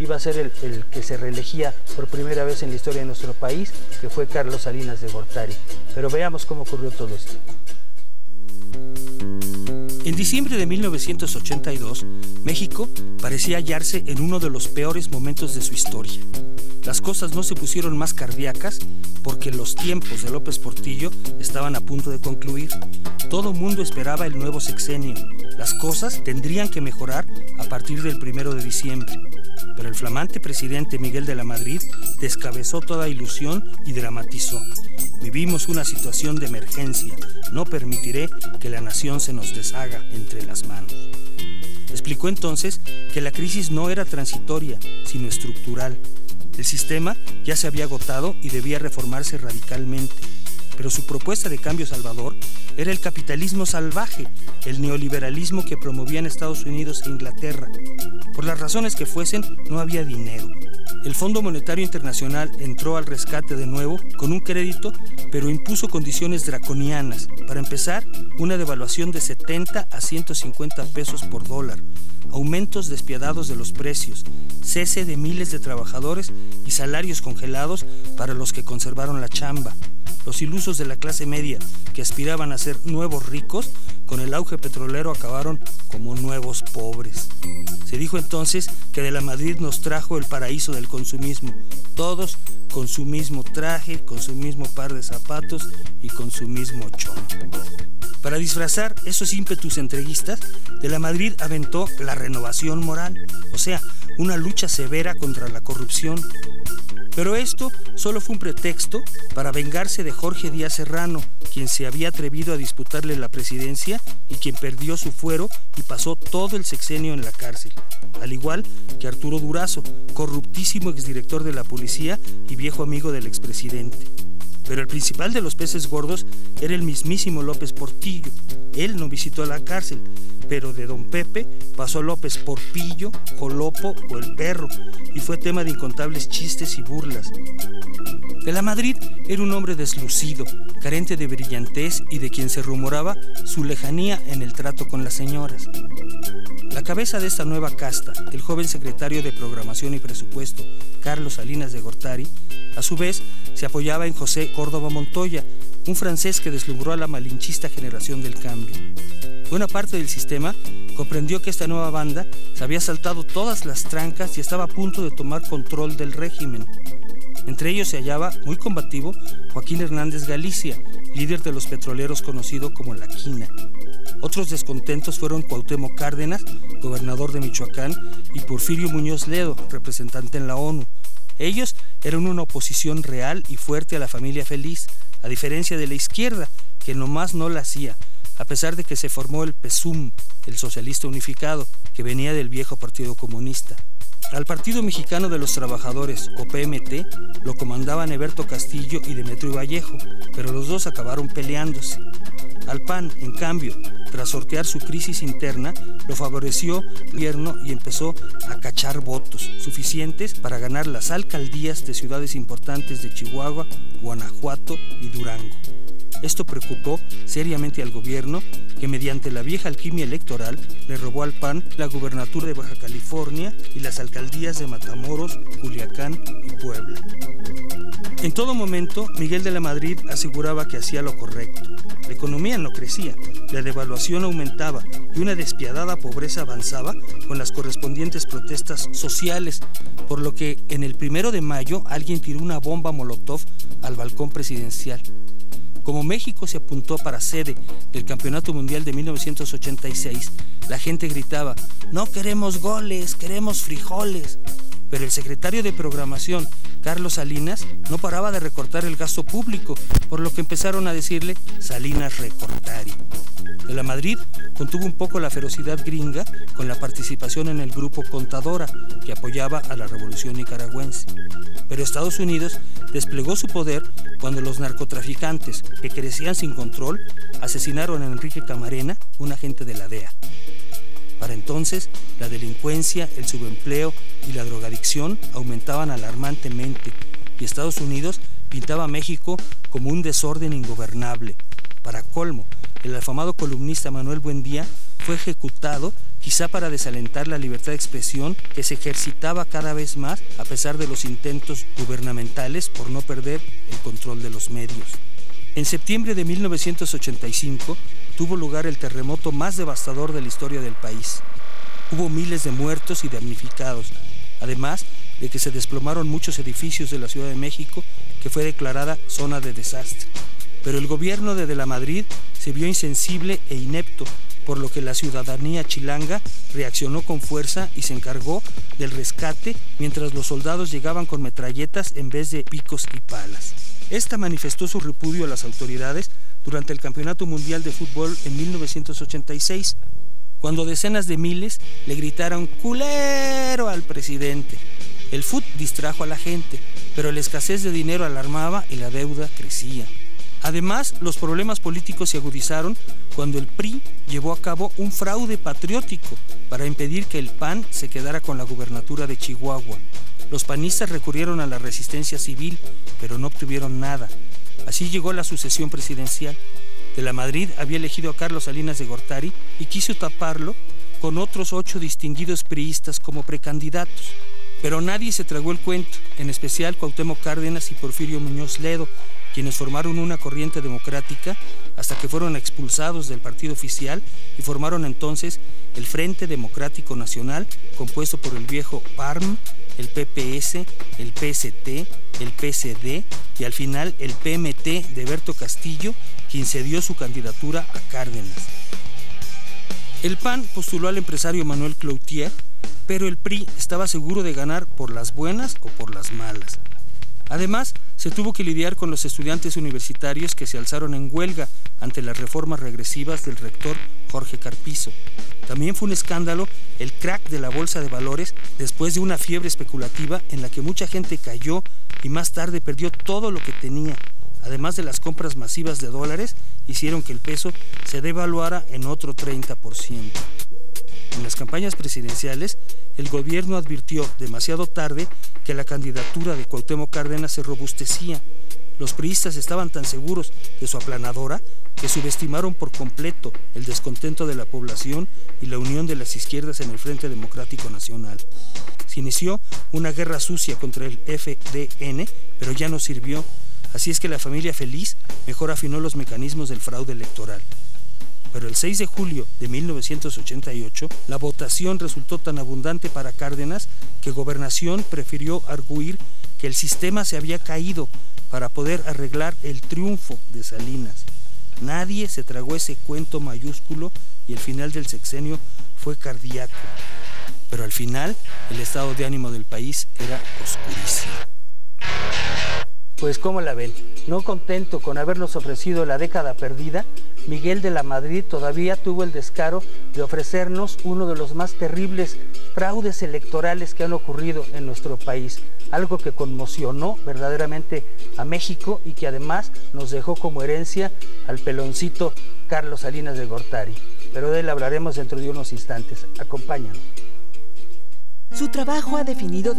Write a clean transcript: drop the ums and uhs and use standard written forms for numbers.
iba a ser el que se reelegía por primera vez en la historia de nuestro país, que fue Carlos Salinas de Gortari. Pero veamos cómo ocurrió todo esto. En diciembre de 1982, México parecía hallarse en uno de los peores momentos de su historia. Las cosas no se pusieron más cardíacas porque los tiempos de López Portillo estaban a punto de concluir. Todo mundo esperaba el nuevo sexenio. Las cosas tendrían que mejorar a partir del 1 de diciembre. Pero el flamante presidente Miguel de la Madrid descabezó toda ilusión y dramatizó. Vivimos una situación de emergencia. No permitiré que la nación se nos deshaga entre las manos. Explicó entonces que la crisis no era transitoria, sino estructural. El sistema ya se había agotado y debía reformarse radicalmente. Pero su propuesta de cambio salvador era el capitalismo salvaje, el neoliberalismo que promovían Estados Unidos e Inglaterra. Por las razones que fuesen, no había dinero. El Fondo Monetario Internacional entró al rescate de nuevo con un crédito, pero impuso condiciones draconianas. Para empezar, una devaluación de 70 a 150 pesos por dólar, aumentos despiadados de los precios, cese de miles de trabajadores y salarios congelados para los que conservaron la chamba. Los ilusos de la clase media, que aspiraban a ser nuevos ricos, con el auge petrolero acabaron como nuevos pobres. Se dijo entonces que de la Madrid nos trajo el paraíso del consumismo, todos con su mismo traje, con su mismo par de zapatos y con su mismo chón. Para disfrazar esos ímpetus entreguistas, de la Madrid aventó la renovación moral, o sea, una lucha severa contra la corrupción. Pero esto solo fue un pretexto para vengarse de Jorge Díaz Serrano, quien se había atrevido a disputarle la presidencia y quien perdió su fuero y pasó todo el sexenio en la cárcel, al igual que Arturo Durazo, corruptísimo exdirector de la policía y viejo amigo del expresidente. Pero el principal de los peces gordos era el mismísimo López Portillo. Él no visitó la cárcel, pero de don Pepe pasó López por Pillo, Jolopo o el Perro, y fue tema de incontables chistes y burlas. De la Madrid era un hombre deslucido, carente de brillantez y de quien se rumoraba su lejanía en el trato con las señoras. La cabeza de esta nueva casta, el joven secretario de Programación y Presupuesto, Carlos Salinas de Gortari, a su vez se apoyaba en José Córdoba Montoya, un francés que deslumbró a la malinchista generación del cambio. Buena parte del sistema comprendió que esta nueva banda se había saltado todas las trancas y estaba a punto de tomar control del régimen. Entre ellos se hallaba, muy combativo, Joaquín Hernández Galicia, líder de los petroleros conocido como La Quina. Otros descontentos fueron Cuauhtémoc Cárdenas, gobernador de Michoacán, y Porfirio Muñoz Ledo, representante en la ONU. Ellos eran una oposición real y fuerte a la familia feliz, a diferencia de la izquierda, que nomás no la hacía, a pesar de que se formó el PSUM, el Socialista Unificado, que venía del viejo Partido Comunista. Al Partido Mexicano de los Trabajadores, o PMT, lo comandaban Eberto Castillo y Demetrio Vallejo, pero los dos acabaron peleándose. Al PAN, en cambio, tras sortear su crisis interna, lo favoreció el gobierno y empezó a cachar votos suficientes para ganar las alcaldías de ciudades importantes de Chihuahua, Guanajuato y Durango. Esto preocupó seriamente al gobierno, que mediante la vieja alquimia electoral le robó al PAN la gubernatura de Baja California y las alcaldías de Matamoros, Culiacán y Puebla. En todo momento, Miguel de la Madrid aseguraba que hacía lo correcto. La economía no crecía, la devaluación aumentaba y una despiadada pobreza avanzaba con las correspondientes protestas sociales, por lo que en el 1 de mayo alguien tiró una bomba molotov al balcón presidencial. Como México se apuntó para sede del Campeonato Mundial de 1986, la gente gritaba: "No queremos goles, queremos frijoles". Pero el secretario de Programación, Carlos Salinas, no paraba de recortar el gasto público, por lo que empezaron a decirle Salinas Recortari. De la Madrid contuvo un poco la ferocidad gringa con la participación en el grupo Contadora, que apoyaba a la revolución nicaragüense. Pero Estados Unidos desplegó su poder cuando los narcotraficantes, que crecían sin control, asesinaron a Enrique Camarena, un agente de la DEA. Para entonces, la delincuencia, el subempleo y la drogadicción aumentaban alarmantemente, y Estados Unidos pintaba a México como un desorden ingobernable. Para colmo, el afamado columnista Manuel Buendía fue ejecutado, quizá para desalentar la libertad de expresión que se ejercitaba cada vez más a pesar de los intentos gubernamentales por no perder el control de los medios. En septiembre de 1985 tuvo lugar el terremoto más devastador de la historia del país. Hubo miles de muertos y damnificados, además de que se desplomaron muchos edificios de la Ciudad de México, que fue declarada zona de desastre. Pero el gobierno de la Madrid se vio insensible e inepto, por lo que la ciudadanía chilanga reaccionó con fuerza y se encargó del rescate mientras los soldados llegaban con metralletas en vez de picos y palas. Esta manifestó su repudio a las autoridades durante el Campeonato Mundial de Fútbol en 1986, cuando decenas de miles le gritaron "culero" al presidente. El fútbol distrajo a la gente, pero la escasez de dinero alarmaba y la deuda crecía. Además, los problemas políticos se agudizaron cuando el PRI llevó a cabo un fraude patriótico para impedir que el PAN se quedara con la gubernatura de Chihuahua. Los panistas recurrieron a la resistencia civil, pero no obtuvieron nada. Así llegó la sucesión presidencial. De la Madrid había elegido a Carlos Salinas de Gortari y quiso taparlo con otros 8 distinguidos priistas como precandidatos. Pero nadie se tragó el cuento, en especial Cuauhtémoc Cárdenas y Porfirio Muñoz Ledo, quienes formaron una corriente democrática hasta que fueron expulsados del partido oficial y formaron entonces el Frente Democrático Nacional, compuesto por el viejo PARM, el PPS, el PST, el PSD y al final el PMT de Berto Castillo, quien cedió su candidatura a Cárdenas. El PAN postuló al empresario Manuel Cloutier, pero el PRI estaba seguro de ganar por las buenas o por las malas. Además, se tuvo que lidiar con los estudiantes universitarios que se alzaron en huelga ante las reformas regresivas del rector Jorge Carpizo. También fue un escándalo el crack de la bolsa de valores después de una fiebre especulativa en la que mucha gente cayó y más tarde perdió todo lo que tenía. Además de las compras masivas de dólares, hicieron que el peso se devaluara en otro 30%. En las campañas presidenciales, el gobierno advirtió demasiado tarde que la candidatura de Cuauhtémoc Cárdenas se robustecía. Los priistas estaban tan seguros de su aplanadora que subestimaron por completo el descontento de la población y la unión de las izquierdas en el Frente Democrático Nacional. Se inició una guerra sucia contra el FDN, pero ya no sirvió. Así es que la familia feliz mejor afinó los mecanismos del fraude electoral. Pero el 6 de julio de 1988, la votación resultó tan abundante para Cárdenas que Gobernación prefirió arguir que el sistema se había caído para poder arreglar el triunfo de Salinas. Nadie se tragó ese cuento mayúsculo y el final del sexenio fue cardíaco. Pero al final, el estado de ánimo del país era oscurísimo. Pues ¿cómo la ven? No contento con habernos ofrecido la década perdida, Miguel de la Madrid todavía tuvo el descaro de ofrecernos uno de los más terribles fraudes electorales que han ocurrido en nuestro país, algo que conmocionó verdaderamente a México y que además nos dejó como herencia al peloncito Carlos Salinas de Gortari. Pero de él hablaremos dentro de unos instantes. Acompáñanos. Su trabajo ha definido